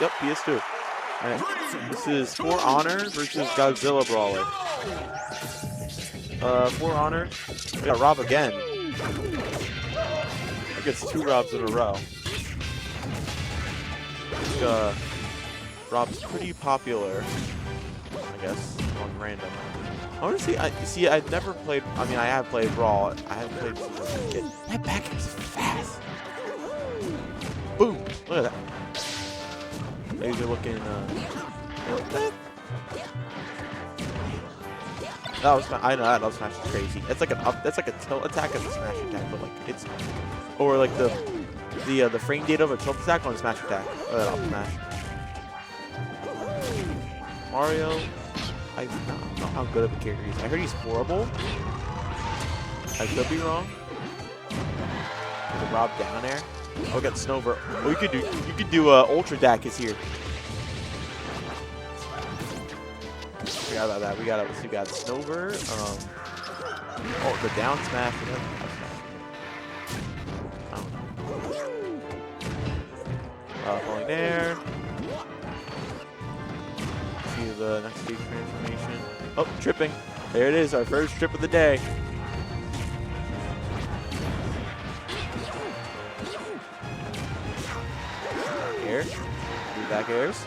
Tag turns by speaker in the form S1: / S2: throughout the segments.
S1: Yep, PS2. Alright, this is For Honor versus Godzilla Brawler. For Honor. We got Rob again. He gets 2 Robs in a row. Rob's pretty popular, I guess, on random. I want to see. I've never played. I mean, I have played Brawl. I haven't played Super Kid. That back is fast. Boom! Look at that. Maybe they're looking. That was. I know that smash is crazy. It's like an up. That's like a tilt attack as a smash attack, but like it's, or like the frame data of a tilt attack on a smash attack. Or that up smash. Mario, I don't know how good of a character he is. I heard he's horrible. I could be wrong. The Rob down air. Oh, we got Snowbird. Oh, you could do Ultra Dak is here. Forgot about that. Let's see, we got Snowbird. Oh, the down smash. I don't know. Falling there. See the next big transformation. Oh, tripping. There it is, our first trip of the day. Air. Do back airs.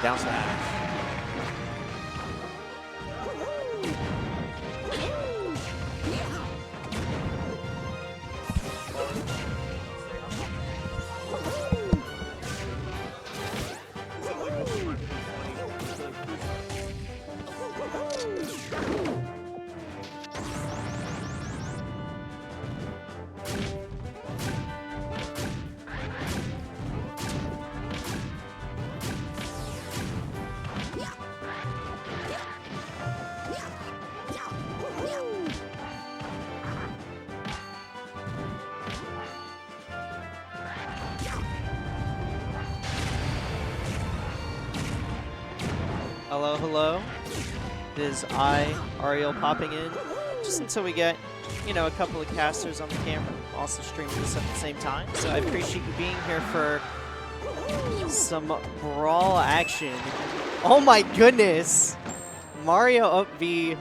S1: Down smash.
S2: Hello, hello. It is I, Ariel, popping in just until we get, you know, a couple of casters on the camera, also streaming this at the same time. So I appreciate you being here for some brawl action. Oh my goodness! Mario up B,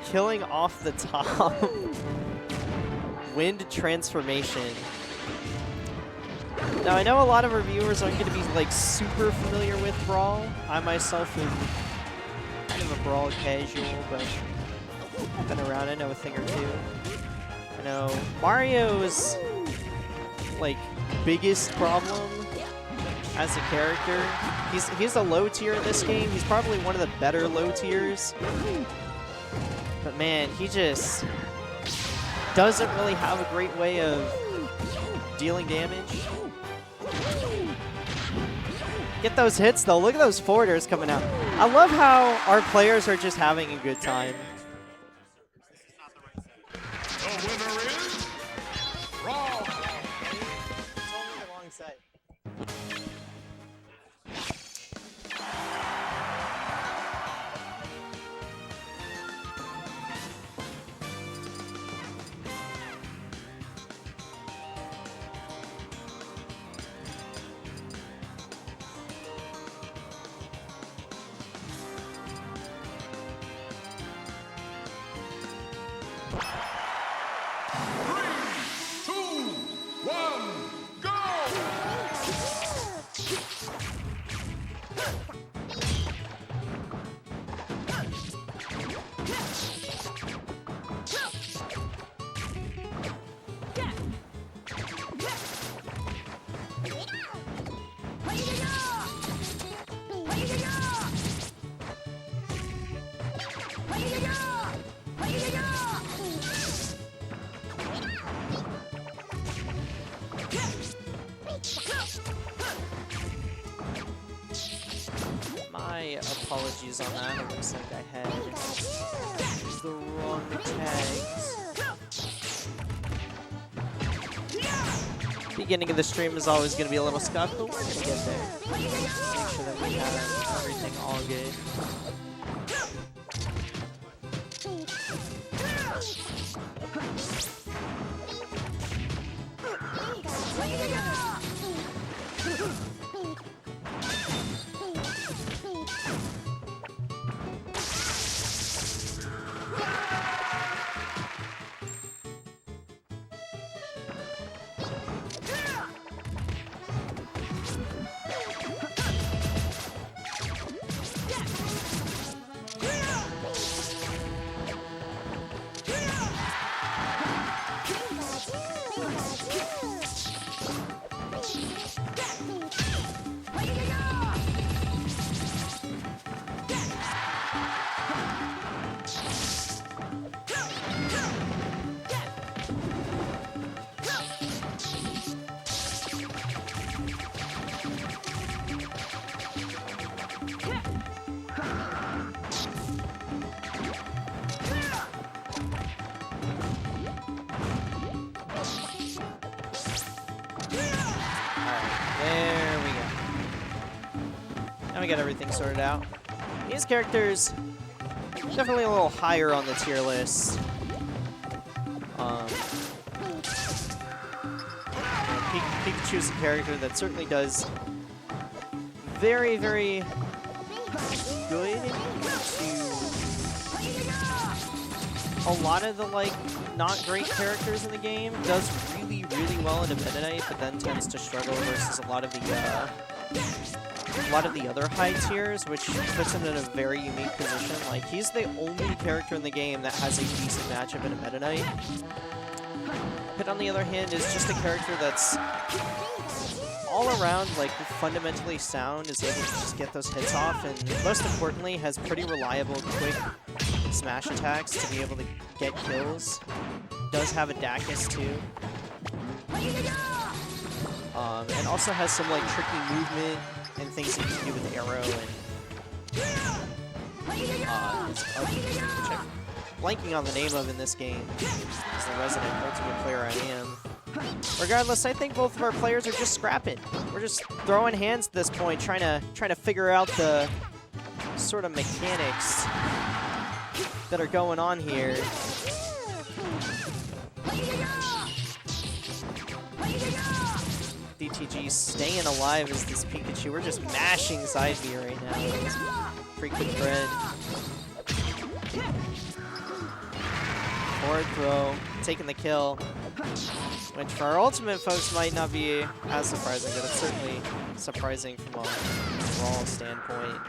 S2: killing off the top. Wind transformation. Now, I know a lot of our viewers aren't going to be, like, super familiar with Brawl. I myself am kind of a Brawl casual, but I've been around, I know a thing or two. I know Mario's, like, biggest problem as a character, he's a low tier in this game. He's probably one of the better low tiers. But, man, he just doesn't really have a great way of dealing damage. Get those hits, though. Look at those forwarders coming out. I love how our players are just having a good time.
S3: The winner is Brawl.
S2: It's only the wrong side. My apologies on that. It looks like I had the wrong tags. Beginning of the stream is always going to be a little scuffed, but we're going to get there. Make sure that we have everything all good. There we go. Now we got everything sorted out. These characters, definitely a little higher on the tier list. Pikachu's a character that certainly does very, very good to a lot of the like not great characters in the game. Does really, really well in a Meta Knight, but then tends to struggle versus a lot of the other high tiers, which puts him in a very unique position. Like, he's the only character in the game that has a decent matchup in a Meta Knight. Pit, on the other hand, is just a character that's all around, like, fundamentally sound, is able to just get those hits off, and most importantly, has pretty reliable, quick smash attacks to be able to get kills. Does have a Dacus, too. And also has some, like, tricky movement and things that you can do with arrow and which I'm blanking on the name of in this game. As the resident ultimate player I am. Regardless, I think both of our players are just scrapping. We're just throwing hands at this point, trying to figure out the sort of mechanics that are going on here. DTG staying alive as this Pikachu. We're just mashing side B right now. PreCookedBread. Forward throw, taking the kill. Which for our ultimate folks might not be as surprising, but it's certainly surprising from a Brawl standpoint.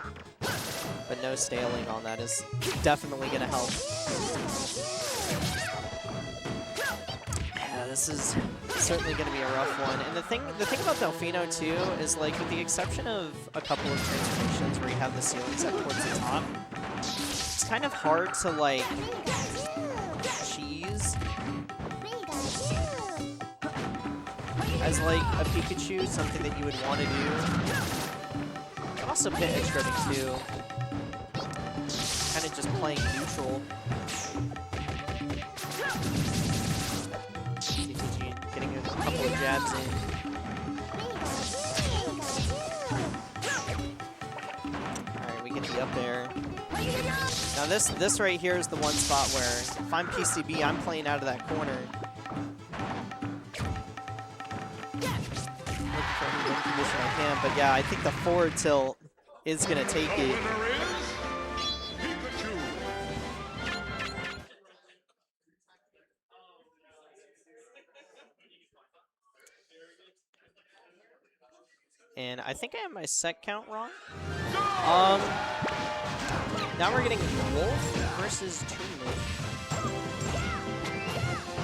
S2: But no staling on that is definitely going to help. Yeah, this is certainly going to be a rough one. And the thing about Delfino too is, like, with the exception of a couple of transformations where you have the ceiling set towards the top, it's kind of hard to, like, cheese as, like, a Pikachu, something that you would want to do. And also Pit edge guarding too. Kind of just playing neutral. DTG getting a couple of jabs in. Alright, we can be up there. Now this right here is the one spot where if I'm PCB, I'm playing out of that corner. Looking for any win condition I can, but yeah, I think the forward tilt is gonna take it. And I think I have my set count wrong. Now we're getting Wolf versus Toon Link.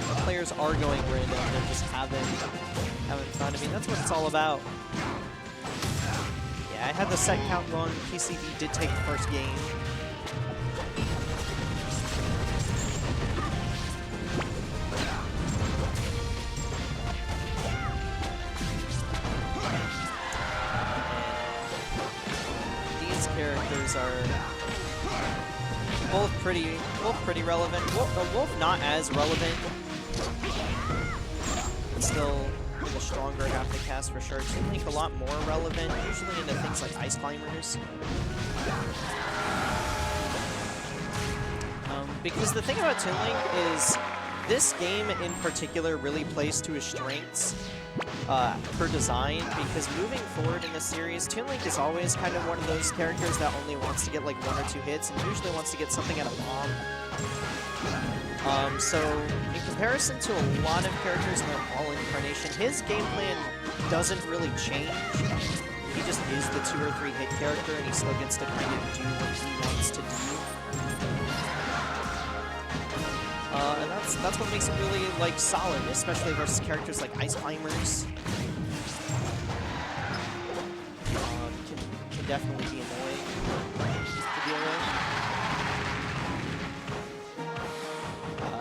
S2: The players are going random and just having fun. I mean, that's what it's all about. Yeah, I had the set count wrong. PCB did take the first game. Characters are both pretty relevant. Wolf not as relevant, but still the stronger half the cast for sure. Toon Link a lot more relevant, usually into things like Ice Climbers. Because the thing about Toon Link is this game in particular really plays to his strengths. Per design, because moving forward in the series, Toon Link is always kind of one of those characters that only wants to get like 1 or 2 hits, and usually wants to get something out of bomb. So in comparison to a lot of characters in the Brawl incarnation, his game plan doesn't really change. He just is the 2 or 3 hit character, and he still gets to kind of do what he wants to do. And that's what makes it really, like, solid, especially versus characters like Ice Climbers. Can definitely be annoying to deal with.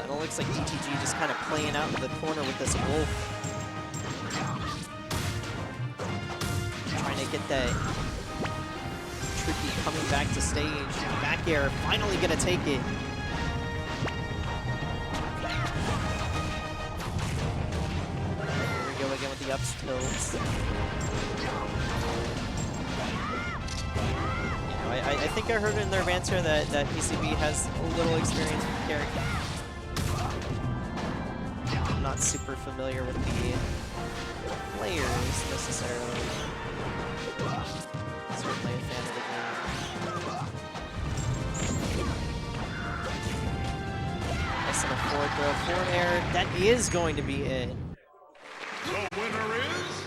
S2: And it looks like DTG just kind of playing out in the corner with this Wolf. Trying to get that tricky coming back to stage. Back air, finally gonna take it. Again with the up ups tilts. I think I heard in their answer that PCB has a little experience with character. I'm not super familiar with the players necessarily. Certainly a fan of the game. Nice on a forward throw, forward air. That is going to be in.
S3: The winner is